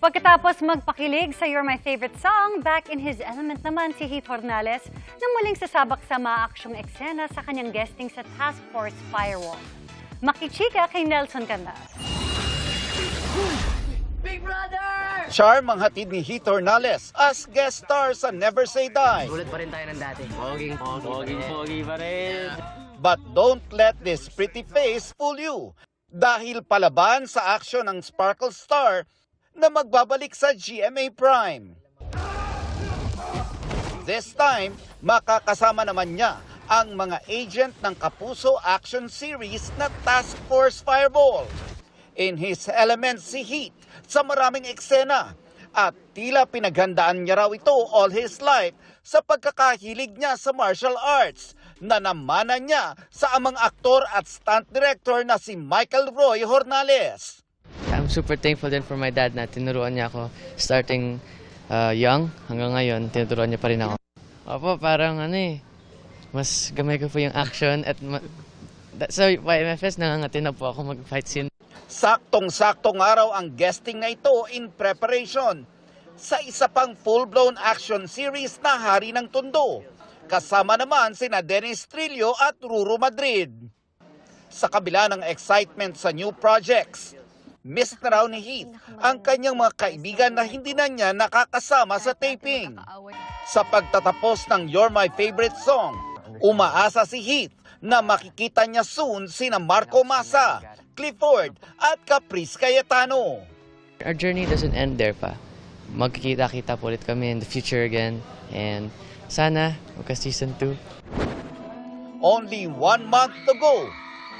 Pagkatapos magpakilig sa You're My Favorite Song, back in his element naman si Heath Hornales na muling sasabak sa maaksyong eksena sa kanyang guesting sa Task Force Firewall. Makichika kay Nelson Canlas. Big Brother! Charm ang hatid ni Heath Hornales as guest star sa Never Say Die. Ulit pa rin tayo ng dati. Poging pa rin. But don't let this pretty face fool you. Dahil palaban sa aksyon ng Sparkle Star na magbabalik sa GMA Prime. This time, makakasama naman niya ang mga agent ng Kapuso action series na Task Force Fireball. In his element si Heath sa maraming eksena at tila pinaghandaan niya raw ito all his life sa pagkakahilig niya sa martial arts na namana niya sa amang aktor at stunt director na si Michael Roy Hornales. I'm super thankful din for my dad na tinuruan niya ako starting young hanggang ngayon, tinuruan niya pa rin ako. Opo, parang mas gamay ko po yung action at sa YMFS nangangati na po ako mag-fight scene. Saktong-saktong araw ang guesting na ito in preparation sa isa pang full-blown action series na Hari ng Tondo. Kasama naman sina Dennis Trillo at Ruru Madrid. Sa kabila ng excitement sa new projects, miss na raw ni Heath ang kanyang mga kaibigan na hindi na niya nakakasama sa taping. Sa pagtatapos ng You're My Favorite Song, umaasa si Heath na makikita niya soon sina Marco Massa, Clifford at Caprice Cayetano. Our journey doesn't end there pa. Magkikita-kita po ulit kami in the future again and sana magka-season 2. Only 1 month to go.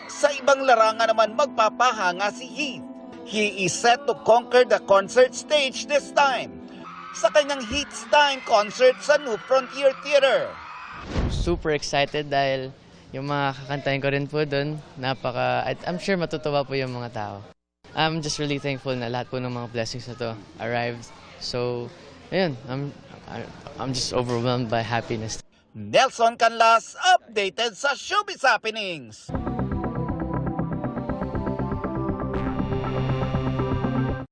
Sa ibang larangan naman magpapahanga si Heath. He is set to conquer the concert stage this time sa kanyang Heath's Time concert sa New Frontier Theater. Super excited dahil yung mga kakantahin ko rin po doon, I'm sure matutuwa po yung mga tao. I'm just really thankful na lahat po ng mga blessings na to arrived. So, ayun, I'm just overwhelmed by happiness. Nelson Canlas, updated sa Showbiz Happenings.